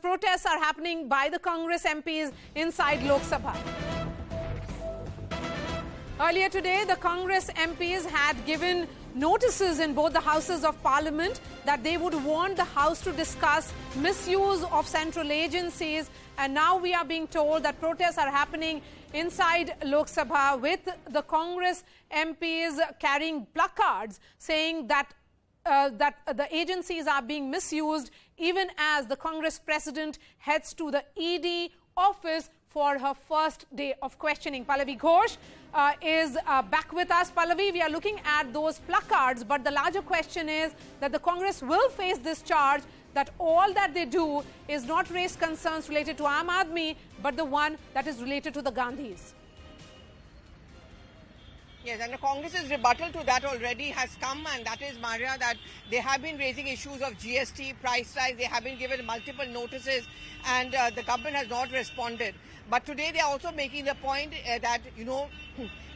protests are happening by the Congress MPs inside Lok Sabha. Earlier today, the Congress MPs had given notices in both the houses of parliament that they would want the House to discuss misuse of central agencies. And now we are being told that protests are happening inside Lok Sabha with the Congress MPs carrying placards saying that the agencies are being misused, even as the Congress president heads to the ED office for her first day of questioning. Pallavi Ghosh is back with us. Pallavi, we are looking at those placards, but the larger question is that the Congress will face this charge that all that they do is not raise concerns related to Aam Aadmi, but the one that is related to the Gandhis. Yes, and the Congress's rebuttal to that already has come, and that is, Maria, that they have been raising issues of GST, price rise. They have been given multiple notices, and the government has not responded. But today they are also making the point that,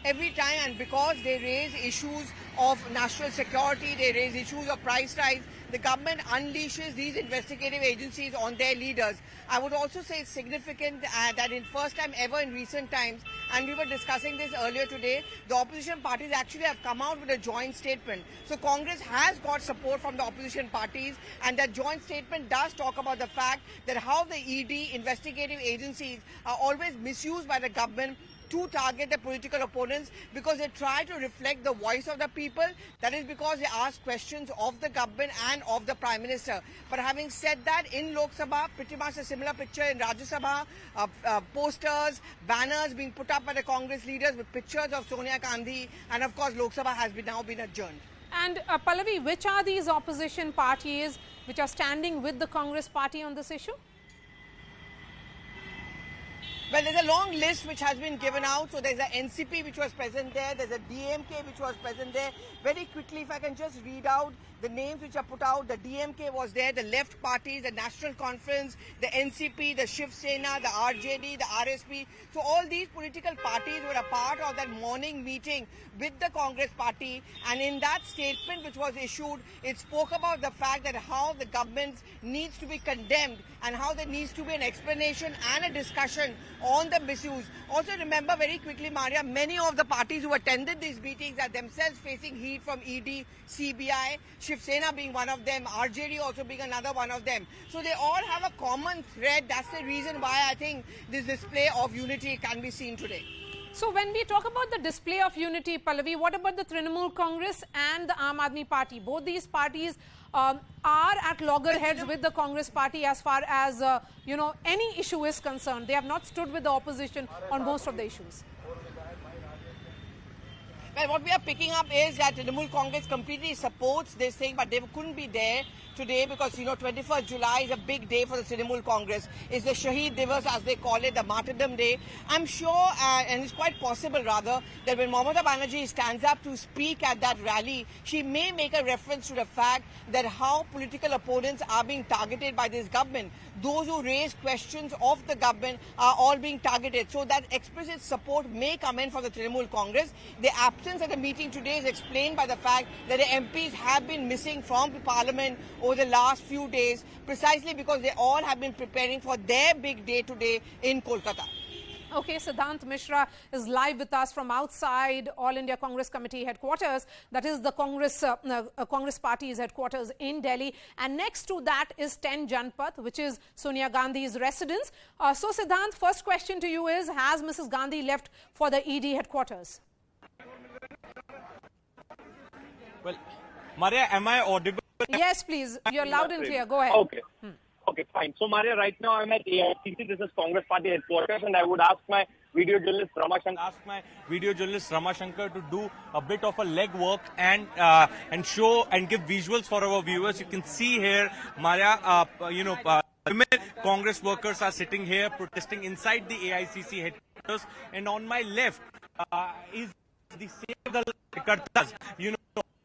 every time, and because they raise issues of national security, they raise issues of price rise, the government unleashes these investigative agencies on their leaders. I would also say it's significant that in first time ever in recent times, and we were discussing this earlier today, the opposition parties actually have come out with a joint statement. So Congress has got support from the opposition parties, and that joint statement does talk about the fact that how the ED investigative agencies are always misused by the government to target the political opponents because they try to reflect the voice of the people. That is because they ask questions of the government and of the Prime Minister. But having said that, in Lok Sabha, pretty much a similar picture in Rajya Sabha, posters, banners being put up by the Congress leaders with pictures of Sonia Gandhi, and of course Lok Sabha has now been adjourned. And Pallavi, which are these opposition parties which are standing with the Congress party on this issue? Well, there's a long list which has been given out. So there's a NCP which was present there. There's a DMK which was present there. Very quickly, if I can just read out the names which are put out. The DMK was there, the left parties, the National Conference, the NCP, the Shiv Sena, the RJD, the RSP. So all these political parties were a part of that morning meeting with the Congress party. And in that statement which was issued, it spoke about the fact that how the government needs to be condemned and how there needs to be an explanation and a discussion on the misuse. Also remember very quickly, Maria, many of the parties who attended these meetings are themselves facing heat from ED, CBI, Shiv Sena being one of them, RJD also being another one of them. So they all have a common thread. That's the reason why I think this display of unity can be seen today. So when we talk about the display of unity, Pallavi, what about the Trinamool Congress and the Aam Aadmi Party? Both these parties are at loggerheads with the Congress party as far as, any issue is concerned. They have not stood with the opposition on most of the issues. Well, what we are picking up is that Trinamool Congress completely supports this thing, but they couldn't be there today because, 21st July is a big day for the Trinamool Congress. It's the Shaheed Divas, as they call it, the Martyrdom Day. I'm sure, and it's quite possible rather, that when Mamata Banerjee stands up to speak at that rally, she may make a reference to the fact that how political opponents are being targeted by this government. Those who raise questions of the government are all being targeted. So that explicit support may come in for the Trinamool Congress. The absence at the meeting today is explained by the fact that the MPs have been missing from the Parliament over the last few days, precisely because they all have been preparing for their big day today in Kolkata. Okay, Siddhant Mishra is live with us from outside All India Congress Committee headquarters. That is the Congress Party's headquarters in Delhi. And next to that is 10 Janpath, which is Sonia Gandhi's residence. So, Siddhant, first question to you is, has Mrs. Gandhi left for the ED headquarters? Well, Maria, am I audible? Yes, please. You're loud and clear. Go ahead. Okay. Okay, fine. So, Maria, right now I'm at AICC. This is Congress Party headquarters, and I would ask my video journalist Rama Shankar to do a bit of a leg work and show and give visuals for our viewers. You can see here, Maria, women Congress workers are sitting here protesting inside the AICC headquarters, and on my left is the Save the Kartas,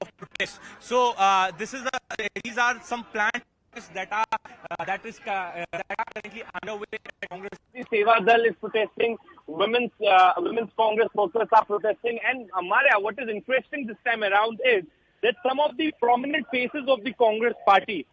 of protest. So these are some plans that are currently underway at Congress. The Seva Dal is protesting. Women's Congress workers are protesting. And Maria, what is interesting this time around is that some of the prominent faces of the Congress party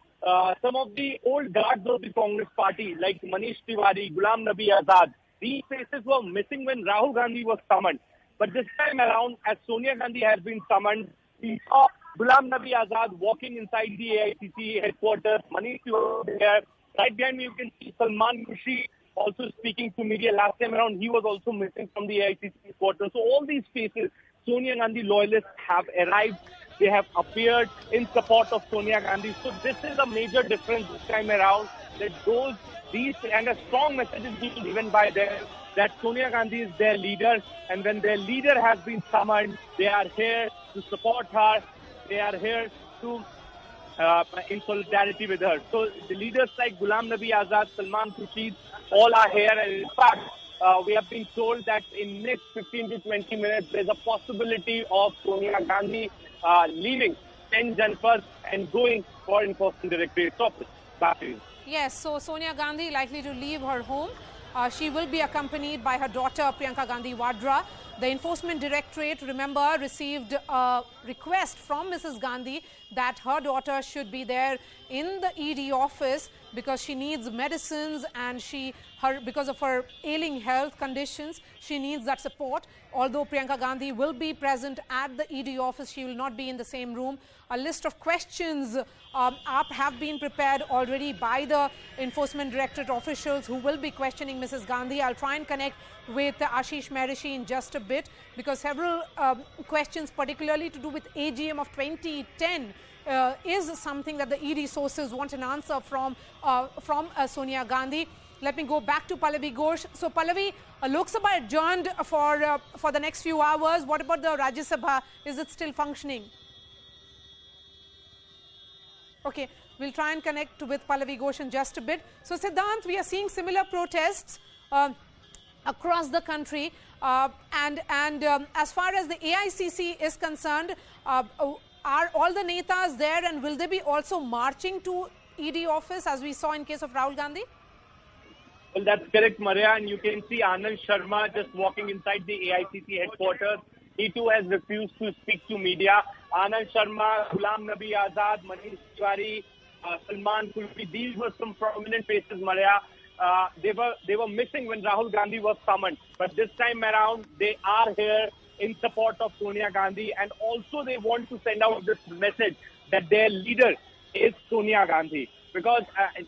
some of the old guards of the Congress party, like Manish Tiwari, Ghulam Nabi Azad, these faces were missing when Rahul Gandhi was summoned. But this time around, as Sonia Gandhi has been summoned, we saw Ghulam Nabi Azad walking inside the AICC headquarters. Manish Tiwari there. Right behind me, you can see Salman Khushi also speaking to media. Last time around, he was also missing from the AICC headquarters. So all these faces, Sonia Gandhi loyalists have arrived. They have appeared in support of Sonia Gandhi. So this is a major difference this time around, that and a strong message is being given by them that Sonia Gandhi is their leader, and when their leader has been summoned, they are here to support her. They are here to in solidarity with her. So the leaders like Ghulam Nabi Azad, Salman Khushi, all are here, and in fact, we have been told that in next 15 to 20 minutes, there's a possibility of Sonia Gandhi leaving 10 Janpads and going for Enforcement Directorate's office. Back to you. Yes, so Sonia Gandhi likely to leave her home. She will be accompanied by her daughter Priyanka Gandhi Vadra. The Enforcement Directorate, remember, received a request from Mrs. Gandhi that her daughter should be there in the ED office because she needs medicines and because of her ailing health conditions, she needs that support. Although Priyanka Gandhi will be present at the ED office, she will not be in the same room. A list of questions have been prepared already by the Enforcement Directorate officials who will be questioning Mrs. Gandhi. I'll try and connect with Ashish Merishi in just a bit because several questions, particularly to do with AGM of 2010, is something that the ED sources want an answer from Sonia Gandhi. Let me go back to Pallavi Ghosh. So Pallavi, Lok Sabha adjourned for the next few hours. What about the Rajya Sabha? Is it still functioning? Okay, we'll try and connect with Pallavi Ghosh in just a bit. So Siddhant, we are seeing similar protests across the country, and as far as the AICC is concerned, are all the netas there, and will they be also marching to ED office as we saw in case of Rahul Gandhi? Well, that's correct, Maria, and you can see Anand Sharma just walking inside the AICC headquarters. He too has refused to speak to media. Anand Sharma, Ghulam Nabi Azad, Manish Tiwari, Salman Khushi, these were some prominent faces, Maria. They were missing when Rahul Gandhi was summoned. But this time around, they are here in support of Sonia Gandhi, and also they want to send out this message that their leader is Sonia Gandhi. Because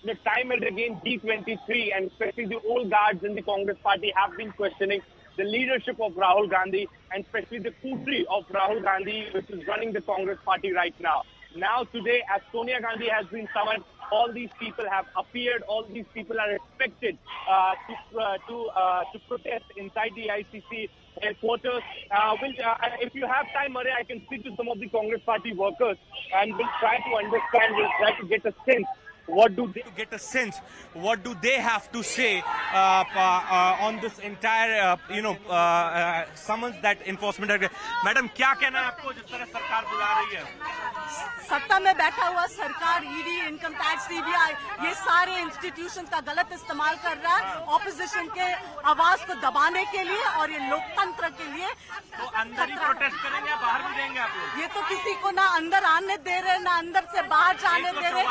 the time and again, G23 and especially the old guards in the Congress party have been questioning the leadership of Rahul Gandhi, and especially the coterie of Rahul Gandhi, which is running the Congress party right now. Now today, as Sonia Gandhi has been summoned, all these people have appeared. All these people are expected to protest inside the ICC headquarters. If you have time, Maria, I can speak to some of the Congress party workers and we'll try to understand, we'll try to get a sense. What do they have to say on this entire summons that enforcement? Madam, क्या कहना है आपको जिस तरह सरकार बुला रही है? सत्ता में बैठा हुआ सरकार ईडी, इनकम टैक्स, सीबीआई, ये सारे इंस्टीट्यूशंस का गलत इस्तेमाल कर रहा है ऑपोजिशन के आवाज को दबाने के लिए और ये लोकतंत्र के लिए। तो अंदर ही प्रोटेस्ट करेंगे या बाहर भी देंगे आप लोग? ये तो किसी को ना अंदर आने दे रहे, ना अंदर से बाहर जाने दे रहे।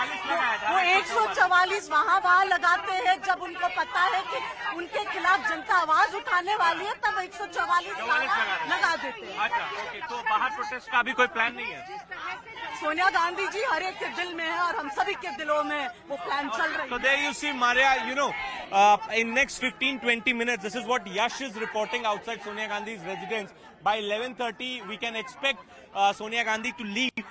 वो 144 वहाँ लगाते हैं जब उनको पता है कि उनके खिलाफ जनता आवाज उठाने वाली है, तब 144 लगा देते हैं। अच्छा, ओके, तो बाहर प्रोटेस्ट का अभी कोई प्लान नहीं है? सोनिया गांधी जी हर एक के दिल में है और हम सभी के दिलों में वो प्लान चल रही है। So there you see, Maria, in next 15-20 minutes, this is what Yash is reporting outside Sonia Gandhi's residence. By 11:30, we can expect Sonia Gandhi to leave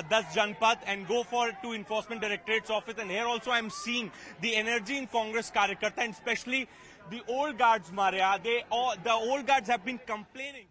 10 Janpad and go to Enforcement Directorate's office. And here also I'm seeing the energy in Congress Karyakarta, and especially the old guards, Maria. The old guards have been complaining.